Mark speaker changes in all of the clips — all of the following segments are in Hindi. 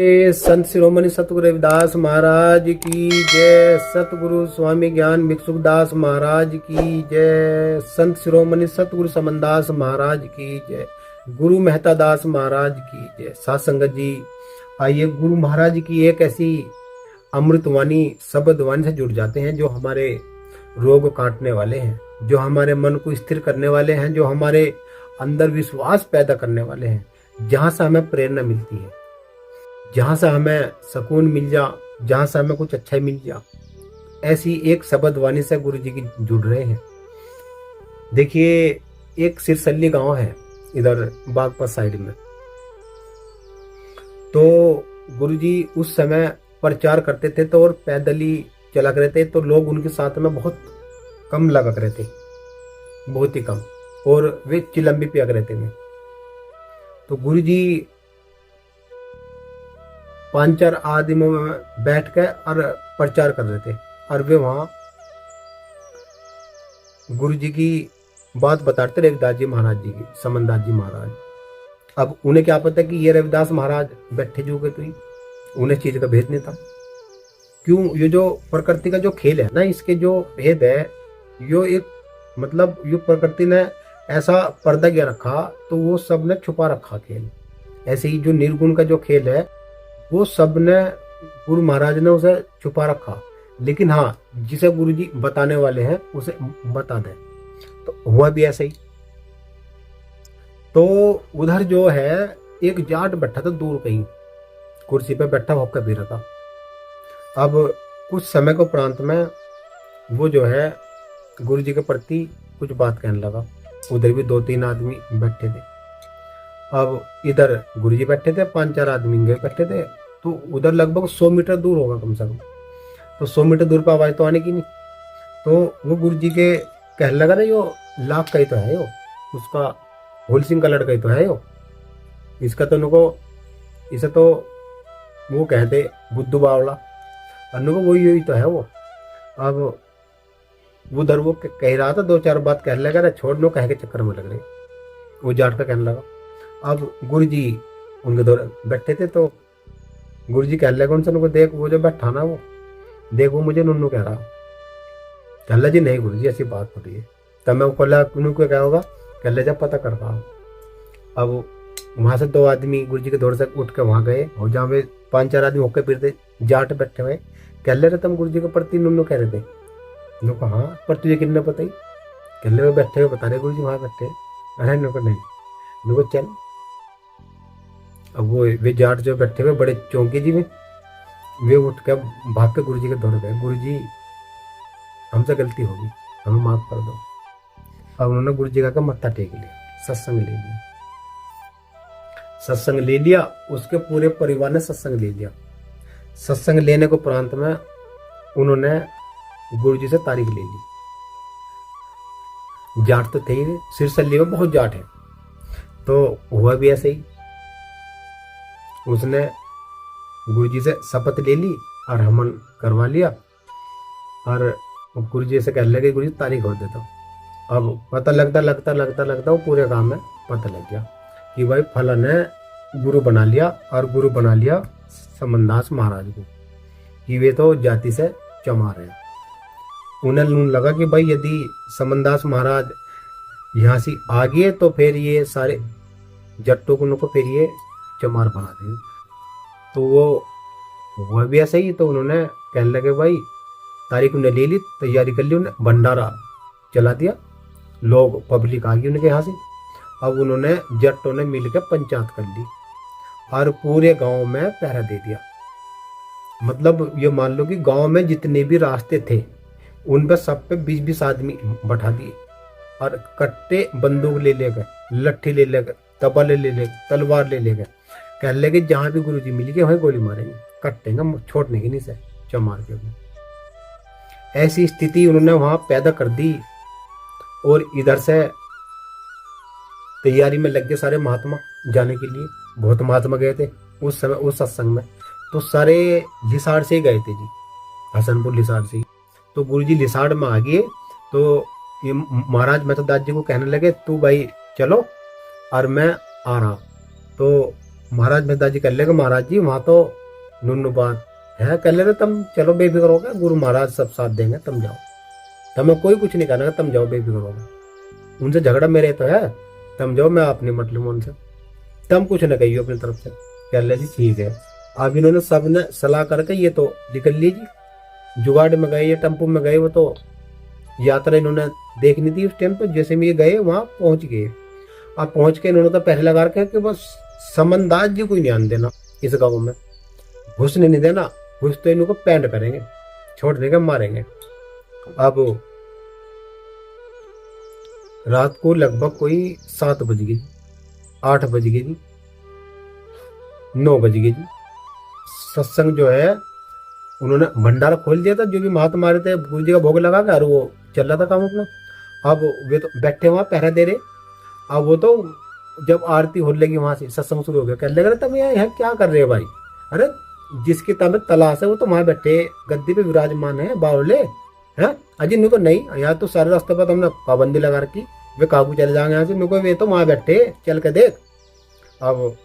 Speaker 1: संत शिरोमणि सतगुरु रविदास महाराज की जय। सतगुरु स्वामी ज्ञान भिक्षुदास महाराज की जय। संत शिरोमणि सतगुरु समनदास महाराज की जय। गुरु मेहता दास महाराज की जय। साथ संगत जी, आइए गुरु महाराज की एक ऐसी अमृतवाणी शब्दवाणी से जुड़ जाते हैं जो हमारे रोग काटने वाले हैं, जो हमारे मन को स्थिर करने वाले हैं, जो हमारे अंदर विश्वास पैदा करने वाले हैं, जहां से हमें प्रेरणा मिलती है, जहां से हमें सुकून मिल जा, जहां से हमें कुछ अच्छा मिल जा। ऐसी एक शब्दवाणी से गुरु जी की जुड़ रहे हैं। देखिए, एक सिरसल्ली गांव है इधर बागपत साइड में। तो गुरु जी उस समय प्रचार करते थे तो और पैदल ही चला करते थे, तो लोग उनके साथ में बहुत कम लगा करे थे, बहुत ही कम, और वे चिलम्बी पिया करते थे। तो गुरु जी 5-4 आदमियों में बैठ कर और प्रचार कर रहे थे, और वे वहां गुरु जी की बात बताते रविदास जी महाराज जी की, समनदास जी महाराज। अब उन्हें क्या पता कि ये रविदास महाराज बैठे जो गए, तो उन्हें चीज का भेद नहीं था। क्यों? ये जो प्रकृति का जो खेल है ना, इसके जो भेद है, यो एक मतलब यो प्रकृति ने ऐसा पर्दा क्या रखा तो वो सब ने छुपा रखा खेल। ऐसे ही जो निर्गुण का जो खेल है वो सब ने गुरु महाराज ने उसे छुपा रखा, लेकिन हाँ, जिसे गुरु जी बताने वाले हैं उसे बता दें। तो हुआ भी ऐसा ही। तो उधर जो है एक जाट बैठा था दूर कहीं, कुर्सी पे बैठा होकर भी रहा। अब कुछ समय के उपरांत में वो जो है गुरु जी के प्रति कुछ बात कहने लगा। उधर भी 2-3 आदमी बैठे थे। अब इधर गुरु जी बैठे थे, 5-4 आदमी बैठे थे। तो उधर लगभग 100 मीटर दूर होगा कम से कम। तो 100 मीटर दूर पर आवाज तो आने की नहीं। तो वो गुरु जी के कहने लगा ना, यो लाख का ही तो है, यो उसका होलसिंग का लड़का ही तो है, यो इसका तो नुको, इसे तो वो कहते बुद्धू बावला, अन्नू को वही यही तो है वो। अब उधर वो कह रहा था, 2-4 बात कहने लगा ना, छोड़ नो कह के चक्कर में लग रहे। वो जाट का कहने लगा। अब गुरु जी उनके दौर बैठे थे, तो गुरु जी कहने लगे उनसे, उनको देख वो जो बैठा ना, वो देख वो मुझे नुन्नू कह रहा। कहला जी नहीं गुरु जी, ऐसी बात हो रही है। तब मैं खोला उनको क्या होगा, कहले जब पता कर रहा। अब वहां से 2 आदमी गुरु जी के दौर से उठ के वहां गए, और जहाँ पे 5-4 आदमी होके फिरते जाट बैठे हुए, कहले रहे तुम गुरु जी के प्रति नुन्नू कह रहे थे। उनको हाँ, पर तुझे किन्ने पता ही? कहले हुए बैठे हुए बता रहे गुरु जी वहां बैठे। अरे नुको नहीं, नुको चल। अब वो वे जाट जो बैठे हुए बड़े चौंके जी में, वे उठ कर भाग के गुरु जी के दौड़ गए। गुरु जी हमसे गलती होगी, हमें माफ कर दो। अब उन्होंने गुरु जी का मत्था टेक लिया, सत्संग ले लिया। सत्संग ले लिया, उसके पूरे परिवार ने सत्संग ले लिया। सत्संग लेने को प्रांत में उन्होंने गुरु जी से तारीख ले ली। जाट तो थे ही, सिरसल्ली में बहुत जाट है। तो हुआ भी ऐसे ही, उसने गुरु जी से शपथ ले ली और हमन करवा लिया। और गुरु जी से कहने लगे गुरु जी तारीख और देता हूँ। अब पता लगता वो पूरे गांव में पता लग गया कि भाई फला ने गुरु बना लिया, और गुरु बना लिया समनदास महाराज को, कि वे तो जाति से चमा रहे हैं। उन्हें लगा कि भाई यदि समनदास महाराज यहाँ से आ गए तो फिर ये सारे जट्टों को फिर ये चमार बना देंगे। तो वो भी ऐसा ही। तो उन्होंने कहने लगे भाई तारीख उन्हें ले ली, तैयारी कर ली, उन्हें भंडारा चला दिया, लोग पब्लिक आ गई उनके यहाँ से। अब उन्होंने जट्टों ने मिलकर पंचायत कर ली और पूरे गांव में पहरा दे दिया। मतलब ये मान लो कि गांव में जितने भी रास्ते थे उन पर सब पे 20-20 आदमी बैठा दिए, और कट्टे बंदूक ले गए, लट्ठी ले गए, तबले ले गए, तलवार ले गए। कह लगे जहां भी गुरुजी मिल गए वहीं गोली मारेंगे, कटेंगे, छोड़ने की नहीं से चमार के। ऐसी स्थिति उन्होंने वहां पैदा कर दी। और इधर से तैयारी में लग गए सारे महात्मा जाने के लिए। बहुत महात्मा गए थे उस समय उस सत्संग में। तो सारे लिसाड़ से ही गए थे जी, हसनपुर लिसाड़ से ही। तो गुरुजी लिसाड़ में आ गए। तो ये महाराज मेहता दास जी को कहने लगे तू भाई चलो और मैं आ रहा। तो महाराज मेहता जी कह लेगा महाराज जी वहां तो नुन्नू बात है, कह ले तुम चलो बेफिक्र होगा, गुरु महाराज सब साथ देंगे, तुम जाओ, तुम्हें कोई कुछ नहीं करना, तुम जाओ बेफिक्र होगा, उनसे झगड़ा मेरे तो है, तुम जाओ, मैं अपनी मत लूँ उनसे, तुम कुछ न कहिए अपनी तरफ से। कह ले जी ठीक है। अब इन्होंने सब ने सलाह करके ये तो निकल लीजिए, जुगाड़ में गए, ये टेम्पो में गए, वो तो यात्रा इन्होंने देखनी थी उस टाइम पे, जैसे में ये गए वहां पहुंच गए। अब पहुंच के इन्होंने तो पहले लगा रखे कि बस समनदास जी को ही ध्यान देना, इस गाँव में घुसने नहीं देना, घुस तो इनको पैंट करेंगे, छोड़ देंगे, मारेंगे। अब रात को लगभग कोई 7 बज गई, 8 बज गई जी, 9 बज गई जी। सत्संग जो है उन्होंने भंडारा खोल दिया था, जो भी महात्मा आ रहे थे गुरु जी का भोग लगा के, और वो चल रहा था काम अपना। अब वे तो बैठे वहां पहरा दे रहे। अब वो तो जब आरती हो लगी वहां से सत्संग शुरू हो गया, कहने लगे तुम यहाँ क्या कर रहे हो भाई, अरे जिसकी तबीयत तलाश है वो तो वहां बैठे गद्दी पे विराजमान है बावले है, अजी इनको नहीं, यहाँ तो सारे रास्ते पर हमने पाबंदी लगा रखी, वे काबू चले जाएंगे यहाँ से, मेरे को वे तो वहां बैठे चल के देख। अब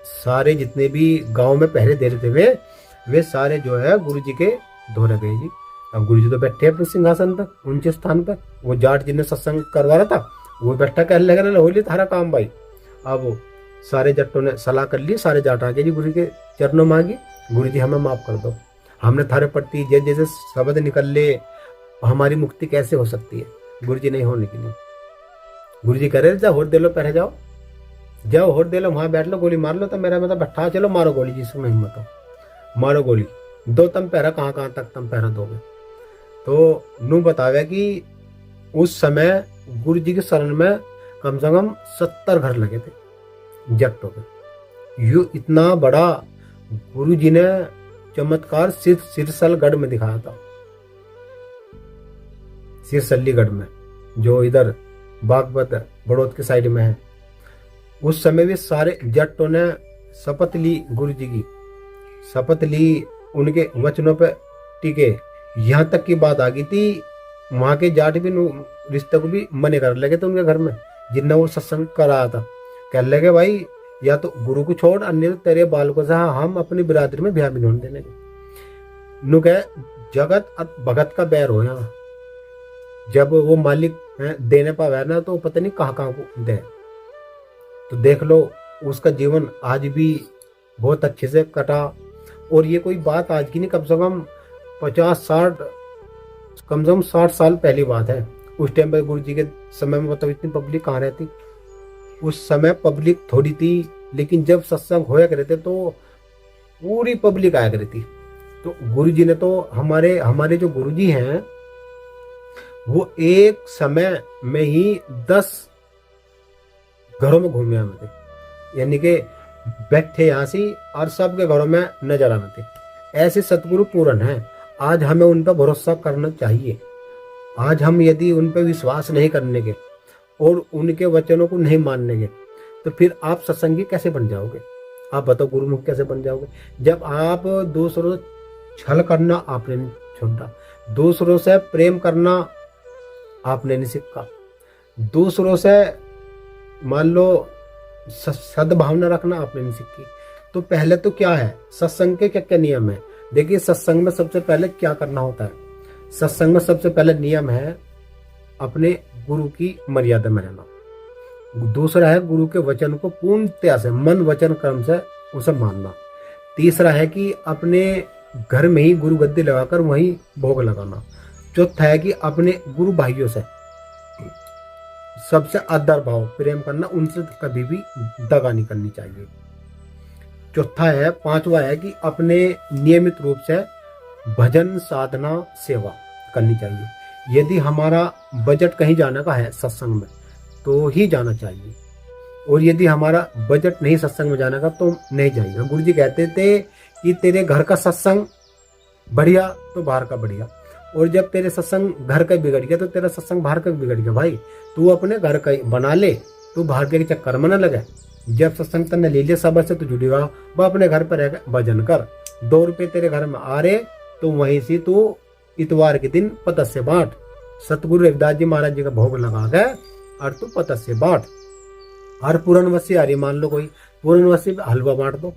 Speaker 1: सारे जितने भी गांव में पहरे दे रहे थे वे सारे जो है गुरु जी के धोरे गए जी। अब गुरु जी तो बैठे अपने सिंहासन पर, ऊंचे स्थान पर, वो जाट जिन्हें सत्संग करवा रहा था वो बैठा, कहने लगे हो लिया थारा काम भाई। अब सारे जट्टों ने सलाह कर ली, सारे जाट आ गए जी गुरु के चरणों मांगी, गुरु जी हमें माफ कर दो, हमने थारे प्रति जैसे जैसे शब्द निकल ले, हमारी मुक्ति कैसे हो सकती है, गुरु जी नहीं होने की नहीं। गुरु जी कह रहे जाओ होट दे लो, पहले जाओ जाओ होट दे लो, वहां बैठ लो, गोली मार लो, तो मेरा मतलब बैठा चलो मारो गोली, जिसमें हिम्मत हो मारो गोली, दो तुम पहरा, कहाँ तक तुम पहरा दोगे। तो नू बतावे कि उस समय गुरु जी के शरण में कम से कम 70 घर लगे थे जट्टों के। यू इतना बड़ा गुरु जी ने चमत्कार सिर्फ सिरसलगढ़ में दिखाया था, सिरसल्लीगढ़ में जो इधर बागपत बड़ौद के साइड में है। उस समय भी सारे जट्टों ने शपथ ली, गुरु जी की शपथ ली, उनके वचनों पे टिके। यहाँ तक की बात आ गई थी वहां के जाट भी रिश्ते को भी मने कर लगे थे उनके घर में, जिनने वो सत्संग कराया था। कह लगे भाई या तो गुरु को छोड़, अन्य तो तेरे बालकों से हम अपनी बिरादरी में ब्याह भी नहीं देने। नु कह जगत भगत का बैर हो यहाँ, जब वो मालिक देने पावे ना तो पता नहीं कहाँ को दे। तो देख लो उसका जीवन आज भी बहुत अच्छे से कटा। और ये कोई बात आज की नहीं, कम से कम 60 साल पहली बात है। उस टाइम पर गुरु जी के समय में मतलब इतनी पब्लिक कहाँ रहती, उस समय पब्लिक थोड़ी थी, लेकिन जब सत्संग होया करे थे तो पूरी पब्लिक आया करती। तो गुरु जी ने तो हमारे जो गुरु जी हैं वो एक समय में ही 10 घरों में घूमे आए थे, यानी कि बैठे यहाँ से और सबके घरों में नजर आते थे। ऐसे सतगुरु पूर्ण हैं। आज हमें उन पर भरोसा करना चाहिए। आज हम यदि उन पर विश्वास नहीं करने के और उनके वचनों को नहीं मानने के तो फिर आप सत्संगी कैसे बन जाओगे? आप बताओ गुरुमुख कैसे बन जाओगे? जब आप दूसरों से छल करना आपने नहीं छोड़ा, दूसरों से प्रेम करना आपने नहीं सीखा, दूसरों से मान लो सद्भावना रखना आपने नहीं सीखी, तो पहले तो क्या है सत्संग के क्या क्या नियम है? देखिए सत्संग में सबसे पहले क्या करना होता है। सत्संग में सबसे पहले नियम है अपने गुरु की मर्यादा में रहना। दूसरा है गुरु के वचन को पूर्णतया से मन वचन कर्म से उसे मानना। तीसरा है कि अपने घर में ही गुरु गद्दी लगाकर वहीं भोग लगाना। चौथा है कि अपने गुरु भाइयों से सबसे आदर भाव प्रेम करना, उनसे कभी भी दगा नहीं करनी चाहिए। पांचवा है कि अपने नियमित रूप से भजन साधना सेवा करनी चाहिए। यदि हमारा बजट कहीं जाने का है सत्संग में तो ही जाना चाहिए, और यदि हमारा बजट नहीं सत्संग में जाने का तो नहीं जाइए। गुरु जी कहते थे कि तेरे घर का सत्संग बढ़िया तो बाहर का बढ़िया, और जब तेरे सत्संग घर का बिगड़ गया तो तेरा सत्संग बाहर का बिगड़ गया। भाई तू अपने घर का बना ले, तू बाहर के चक्कर में न लगे। जब सत्संग तने ले लिया सब से तो जुड़ेगा, वह अपने घर पर रहकर भजन कर। 2 रुपये तेरे घर में आ रहे तो वहीं से तू इतवार के दिन पतस से बांट। सतगुरु रविदास जी महाराज जी का भोग लगा गए और तू पतस से बांट। हर पूर्णवसी आ रही मान लो कोई, पूर्णमासी पे हलवा बांट दो।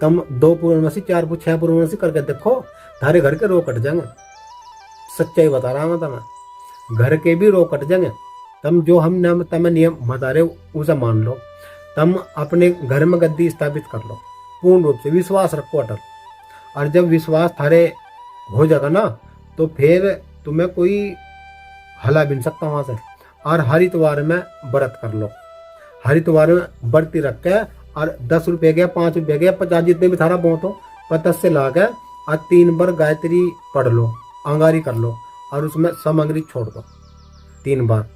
Speaker 1: तुम 2 पूर्णमासी 4 6 पूर्णमासी करके देखो, थारे घर के रोग कट जाएंगे। सच्चाई बता रहा मैं तुम्हें, घर के भी रोग कट जाएंगे। तुम जो हम तुम्हें नियम बता रहे उसे मान लो। तुम अपने घर में गद्दी स्थापित कर लो, पूर्ण रूप से विश्वास रखो अटल। और जब विश्वास थारे हो जाएगा ना, तो फिर तुम्हें कोई हला भी नहीं सकता वहां से। और हरिद्वार में व्रत कर लो, हरिद्वार में व्रती रख के, और 10 रुपये गया, 5 रुपये गया, 50 जितने भी थारा बहुत हो, पतस से ला के और 3 बार गायत्री पढ़ लो, अंगारी कर लो, और उसमें सामग्री छोड़ दो 3 बार,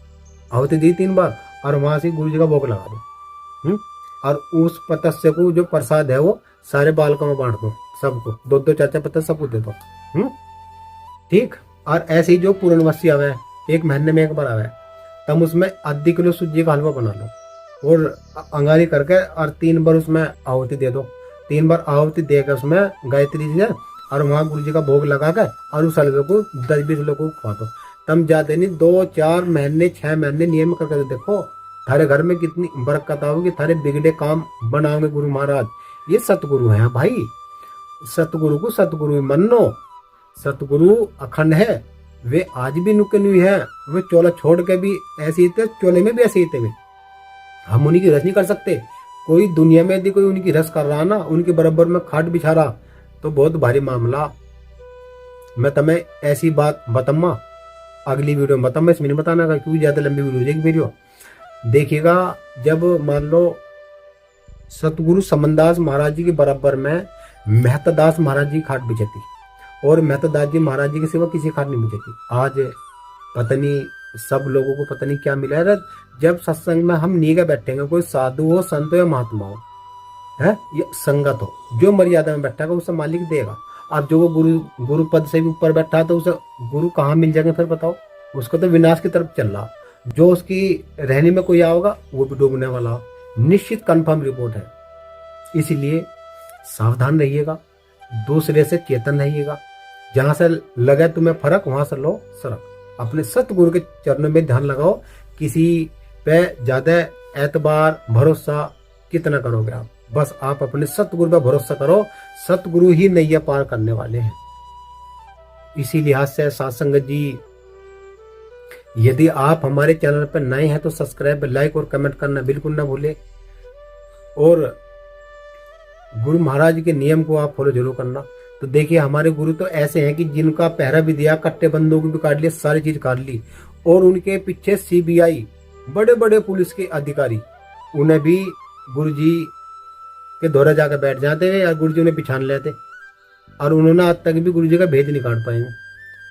Speaker 1: आहुति दी 3 बार, और वहां से गुरु जी का भोग लगा दो। और उस पतस्य को जो प्रसाद है वो सारे बालकों में बांट दो, सबको 2-2 4-4 पतस्य सबको दे दो। ठीक। और ऐसे ही जो पूर्णमासी आवे, 1 महीने में 1 बार आवे, तब उसमें आधी किलो सूजी का हलवा बना लो और अंगारी करके, और 3 बार उसमें आहुति दे दो। 3 बार आहुति देकर उसमें गायत्री जी, और वहाँ गुरु जी का भोग लगा कर, और उस हलवे को 10-20 लोगों को खवा दो। तम जाते नहीं, 2-4 महीने 6 महीने नियम करके देखो, थारे घर में कितनी बरकत आओगी, थारे बिगड़े काम बनाओगे गुरु महाराज। ये सतगुरु हैं भाई, सतगुरु को सतगुरु मानो। सतगुरु अखंड है, वे आज भी नुके नुई है। वे चोला छोड़ के भी ऐसे ही थे, चोले में भी ऐसे ही थे। वे हम उन्हीं की रस नहीं कर सकते। कोई दुनिया में यदि कोई उनकी रस कर रहा ना, उनके बराबर में खाट बिछा रहा, तो बहुत भारी मामला। मैं तुम्हें ऐसी बात बताऊंगा अगली वीडियो में, बताऊंगा, इसमें नहीं बताना का, क्योंकि ज्यादा लंबी वीडियो हो जाएगी वीडियो। देखिएगा, जब मान लो सतगुरु समनदास महाराज जी के बराबर में मेहतादास महाराज जी खाट बिछती, और मेहतादास जी महाराज जी के सिवा किसी खाट नहीं बिछती। आज पता नहीं सब लोगों को पता नहीं क्या मिला है, जब सत्संग में हम नीचे बैठेंगे, कोई साधु हो, संत हो या महात्मा हो, है ये संगत हो, जो मर्यादा में बैठा उसे मालिक देगा। अब जो वो गुरु पद से भी ऊपर बैठा, तो उसे गुरु कहाँ मिल जाएंगे फिर बताओ। उसको तो विनाश की तरफ चल रहा। जो उसकी रहने में कोई आओगा वो भी डूबने वाला, निश्चित कंफर्म रिपोर्ट है। इसीलिए सावधान रहिएगा, दूसरे से चेतन रहिएगा। जहां से लगे तुम्हें फर्क, वहां से लो सरक। अपने सतगुरु के चरणों में ध्यान लगाओ। किसी पे ज्यादा एतबार भरोसा कितना करोगे आप? बस आप अपने सतगुरु पर भरोसा करो, सतगुरु ही नैया पार करने वाले हैं। इसी लिहाज से साथ संगत जी, यदि आप हमारे चैनल पर नए हैं तो सब्सक्राइब, लाइक और कमेंट करना बिल्कुल ना भूले। और गुरु महाराज के नियम को आप फॉलो जरूर करना। तो देखिए, हमारे गुरु तो ऐसे हैं कि जिनका पहरा भी दिया, कट्टे बंदों को भी काट लिया, सारी चीज काट ली, और उनके पीछे सीबीआई बड़े बड़े पुलिस के अधिकारी, उन्हें भी गुरु जी के दौरे जाकर बैठ जाते हैं, और गुरु जी उन्हें पिछान लेते, और उन्होंने आज तक भी गुरु जी का भेद नहीं काट पाएंगे।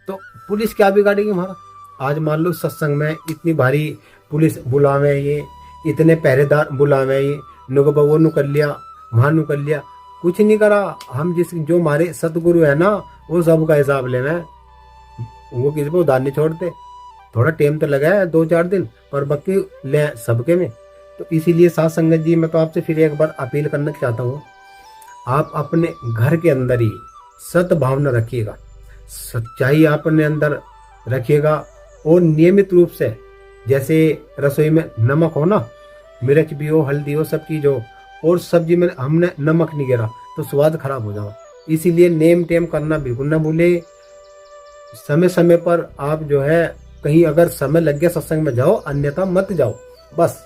Speaker 1: तो पुलिस क्या बिगाड़ेगी हमारा? आज मान लो सत्संग में इतनी भारी पुलिस बुलावे, ये इतने पहरेदार बुलावे, ये नुकबो नु कर लिया, वहां नु कर लिया, कुछ नहीं करा। हम जो हमारे सतगुरु है ना, वो सबका हिसाब लेना है, वो किसी को उधार नहीं छोड़ते। थोड़ा टाइम तो लगा है 2-4 दिन, पर बाकी ले सबके में। तो इसीलिए साथ संगत जी, मैं तो आपसे फिर एक बार अपील करना चाहता हूँ, आप अपने घर के अंदर ही सद्भावना रखिएगा, सच्चाई अपने अंदर रखिएगा, और नियमित रूप से, जैसे रसोई में नमक हो ना, मिर्च भी हो, हल्दी हो, सब चीज हो, और सब्जी में हमने नमक नहीं गिरा तो स्वाद खराब हो जाओ। इसीलिए नेम टेम करना बिल्कुल ना भूले। समय समय पर आप जो है, कहीं अगर समय लग गया सत्संग में जाओ, अन्यथा मत जाओ। बस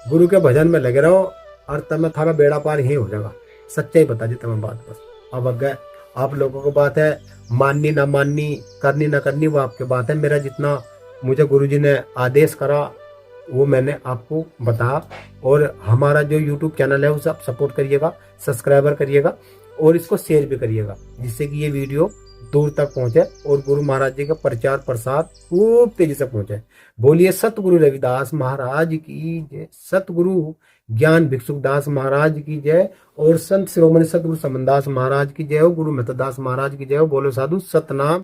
Speaker 1: गुरु के भजन में लगे रहो, और तब थारा बेड़ा पार ही हो जाएगा। सच्चाई बता दी तुम्हें बात। बस अब अगर आप लोगों को बात है, माननी ना माननी, करनी ना करनी, वो आपकी बात है। मेरा जितना मुझे गुरुजी ने आदेश करा वो मैंने आपको बताया। और हमारा जो YouTube चैनल है उसे आप सपोर्ट करिएगा, सब्सक्राइबर करिएगा, और इसको शेयर भी करिएगा, जिससे कि ये वीडियो दूर तक पहुंचे और गुरु महाराज जी का प्रचार प्रसार खूब तेजी से पहुंचे। बोलिए सतगुरु रविदास महाराज की जय, सतगुरु ज्ञान भिक्षुकदास महाराज की जय, और संत शिरोमणि सतगुरु समनदास महाराज की जय हो, गुरु मेहतादास महाराज की जय हो। बोलो साधु सतनाम।